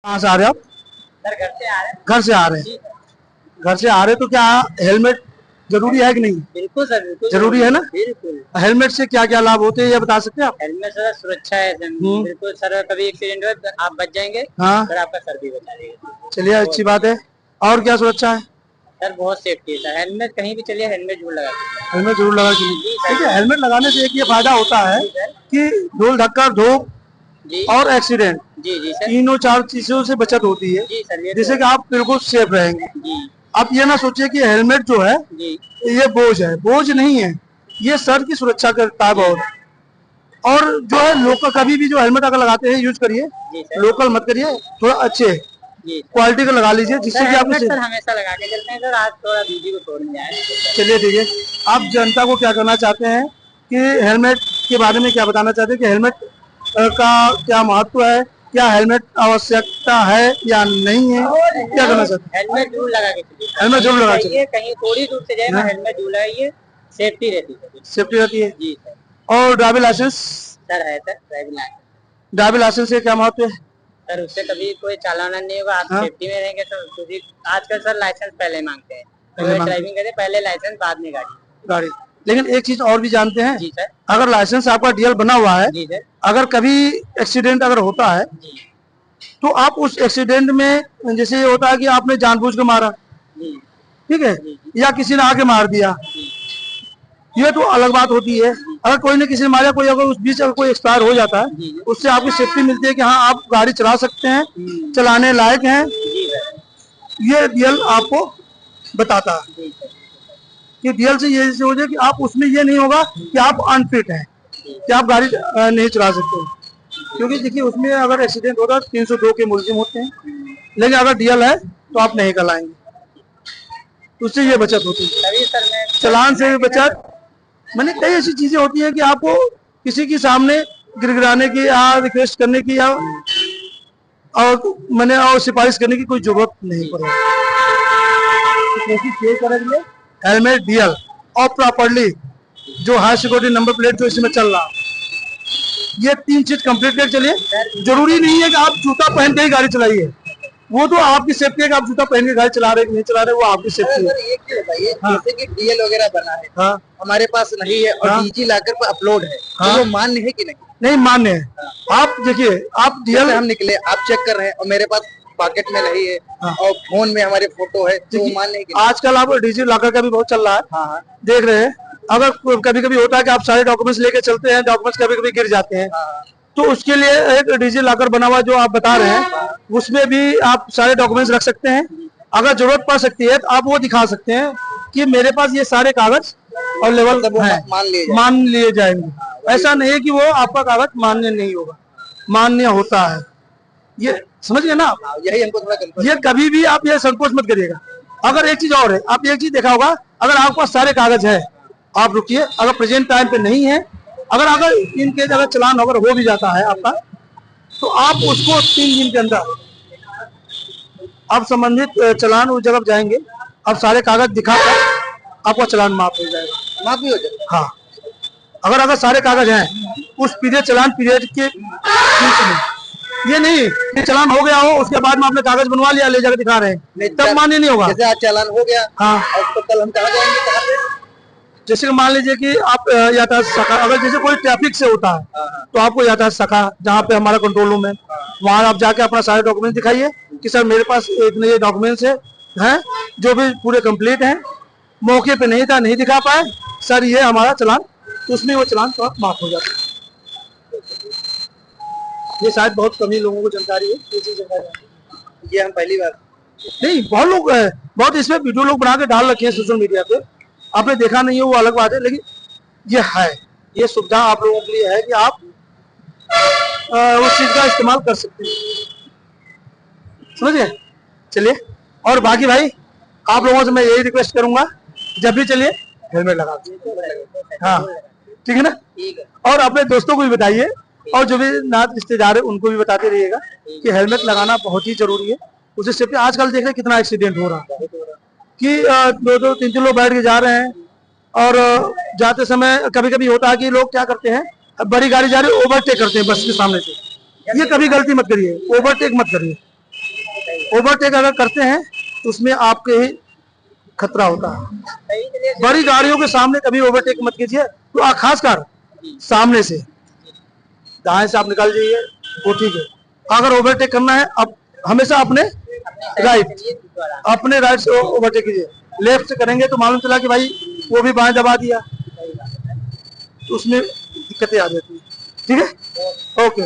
कहाँ से आ रहे हो आप? सर घर से आ रहे हैं। घर से आ रहे हैं। घर से आ रहे तो क्या हेलमेट जरूरी है कि नहीं? बिल्कुल सर, बिल्कुल जरूरी है ना? बिल्कुल। हेलमेट से क्या क्या लाभ होते हैं ये बता सकते हैं आप? हेलमेट सर सुरक्षा है सर। बिल्कुल सर, कभी एक्सीडेंट हो तो आप बच जाएंगे। हाँ, सर आपका सर भी बचा देगा। चलिए अच्छी बात है। और क्या सुरक्षा है? सर बहुत सेफ्टी है सर, हेलमेट कहीं भी चलिए हेलमेट जरूर लगा दीजिए। हेलमेट जरूर लगा चाहिए। देखिए हेलमेट लगाने से एक ये फायदा होता है कि धूल धक्कर धूप जी और एक्सीडेंट जी जी सर। तीनों चार चीजों से बचत होती है, जी सर, ये जिससे कि आप बिल्कुल सेफ रहेंगे। जी आप ये ना सोचिए कि हेलमेट जो है जी ये बोझ है, बोझ नहीं है, ये सर की सुरक्षा करता है बहुत। और जो है लोकल, कभी भी जो हेलमेट अगर लगाते हैं यूज करिए, जी सर। लोकल मत करिए, थोड़ा अच्छे जी क्वालिटी का लगा लीजिए, जिससे कि हेलमेट आपको। सर हमेशा लगा के चलते हैं सर, आज थोड़ा बिजी को छोड़ दिया है। चलिए ठीक है। आप जनता को क्या करना चाहते हैं कि हेलमेट के बारे में क्या बताना चाहते हैं कि हेलमेट का क्या महत्व है, क्या हेलमेट आवश्यकता है या नहीं है, क्या करना चाहते हैं? हेलमेट जरूर लगा के चलिए। हेलमेट जरूर लगा चाहिए। कहीं थोड़ी दूर से जाए ना, हेलमेट जरूर लगाइए, सेफ्टी रहती है। सेफ्टी रहती है। जी सर। और ड्राइविंग लाइसेंस? सर है sir driving licence. Driving licence से क्या महत्व है? सर उससे कभी कोई चालान नहीं होगा, आप सेफ्टी में रहेंगे सर। क्योंकि आजकल सर लाइसेंस पहले मांगते हैं, पहले ड्राइविंग करें, पहले लाइसेंस बाद में गाड़ी। लेकिन एक चीज और भी जानते हैं? जी सर। अगर लाइसेंस आपका डीएल बना हुआ है, जी सर। अगर कभी एक्सीडेंट अगर होता है जी तो आप उस एक्सीडेंट में, जैसे ये होता है कि आपने जानबूझ के मारा, जी ठीक है, जी या किसी ने आके मार दिया, ये तो अलग बात होती है। अगर कोई ने किसी ने मारा, कोई अगर उस बीच अगर कोई एक्सपायर हो जाता है, उससे आपकी सेफ्टी मिलती है कि हाँ आप गाड़ी चला सकते हैं, चलाने लायक हैं, ये डीएल आपको बताता है। कि डीएल से ये हो जाए कि आप उसमें ये नहीं होगा कि आप अनफिट हैं, कि आप गाड़ी नहीं चला सकते। क्योंकि देखिए उसमें अगर एक्सीडेंट होता है 302 के मुलजिम होते हैं, लेकिन अगर डीएल है तो आप नहीं कराएंगे, उससे ये बचत होती है। चलान से भी बचत, मैंने कई ऐसी चीजें होती है कि आपको किसी के सामने गिड़गिड़ाने की या रिक्वेस्ट करने की या और मैंने और सिफारिश करने की कोई जरूरत नहीं पड़ेगी। कोशिश ये करेंगे हेलमेट डीएल और प्रॉपर्ली जो हाई सिक्योरिटी नंबर प्लेट जो इसमें चल रहा, ये तीन चीज कंप्लीट कर चलिए। जरूरी नहीं है कि आप जूता पहन के ही गाड़ी चलाइए, वो तो आपकी सेफ्टी है कि आप जूता पहन के गाड़ी चला रहे नहीं चला रहे, वो आपकी सेफ्टी है। एक चीज बताइए, जैसे कि डीएल वगैरह बना है, हाँ, हमारे पास नहीं है और डीजी लॉकर पर अपलोड है, तो वो मान्य है कि नहीं? नहीं मान्य है। आप देखिए, आप डीएल हम निकले, आप चेक कर रहे हैं और मेरे पास पॉकेट में नहीं है और फोन में हमारे फोटो है, तो वो मान्य है कि नहीं? आजकल आप डिजी लॉकर का भी बहुत चल रहा है, हाँ, देख रहे हैं। अगर कभी कभी होता है कि आप सारे डॉक्यूमेंट्स लेके चलते हैं, डॉक्यूमेंट्स कभी कभी गिर जाते हैं, तो उसके लिए एक डिजी लॉकर बना हुआ जो आप बता रहे हैं, उसमें भी आप सारे डॉक्यूमेंट्स रख सकते हैं। अगर जरूरत पड़ सकती है तो आप वो दिखा सकते हैं कि मेरे पास ये सारे कागज और लेवल मान लिए जाएंगे। ऐसा नहीं है कि वो आपका कागज मान्य नहीं होगा, मान्य होता है। ये समझ गए ना आप? यही हमको थोड़ा ये कभी भी आप ये संकोच मत करिएगा। अगर एक चीज और है, आप एक चीज देखा होगा, अगर आपके पास सारे कागज है, आप रुकिए, अगर प्रेजेंट टाइम पे नहीं है, अगर इनके अगर चलान अगर हो भी जाता है आपका, तो आप उसको 3 दिन के अंदर आप संबंधित चलान उस जगह जाएंगे, आप सारे कागज दिखाकर आपका चलान माफ हो जाएगा। माफ भी हो जाए? हाँ, अगर सारे कागज हैं उस पीरियड, चलान पीरियड के बीच में, ये नहीं कि चलान हो गया हो उसके बाद में आपने कागज बनवा लिया ले जाकर दिखा रहे हैं, तब मान्य नहीं होगा। जैसे आज चालान हो गया, हाँ, तो कल हम कहाँ जाएंगे, कहाँ पे? जैसे कि मान लीजिए कि आप यातायात शाखा, अगर जैसे कोई ट्रैफिक से होता है तो आपको यातायात शाखा जहाँ पे हमारा कंट्रोल रूम है, वहां आप जाके अपना सारे डॉक्यूमेंट दिखाइए कि सर मेरे पास इतने ये डॉक्यूमेंट्स हैं जो भी पूरे कंप्लीट हैं, मौके पे नहीं था, नहीं दिखा पाए सर, ये हमारा चलान, तो उसमें वो चलान तो माफ हो जाता है। ये शायद बहुत कम ही लोगों को जानकारी है, ये हम पहली बार नहीं, बहुत लोग बहुत इसमें वीडियो लोग बना के डाल रखे हैं सोशल मीडिया पे, आपने देखा नहीं है वो अलग बात है, लेकिन ये है, ये सुविधा आप लोगों के लिए है कि आप उस चीज का इस्तेमाल कर सकते हैं, समझ गए? चलिए, और बाकी भाई आप लोगों से मैं यही रिक्वेस्ट करूंगा, जब भी चलिए हेलमेट लगा दीजिए। हाँ, ठीक है ना? ठीक है। और अपने दोस्तों को भी बताइए, और जो भी नात रिश्तेदार है उनको भी बताते रहिएगा कि हेलमेट लगाना बहुत ही जरूरी है। उससे सेफ्टी, आजकल देख रहे हैं कितना एक्सीडेंट हो रहा है कि 2-2, 3-3 लोग बैठ के जा रहे हैं, और जाते समय कभी कभी होता है कि लोग क्या करते हैं, बड़ी गाड़ी जा रही है ओवरटेक करते हैं बस के सामने से। ये कभी गलती मत करिए, ओवरटेक मत करिए, ओवरटेक अगर करते हैं तो उसमें आपके ही खतरा होता है। सही के लिए बड़ी गाड़ियों के सामने कभी ओवरटेक मत कीजिए, तो खासकर सामने से दाएं से आप निकल जाइए, वो ठीक है। अगर ओवरटेक करना है अब हमेशा अपने राइट, अपने राइट से ओवरटेक कीजिए। लेफ्ट से करेंगे तो मालूम चला कि भाई वो भी बाएं दबा दिया, तो उसमें दिक्कतें आ जाती है। ठीक है, ओके।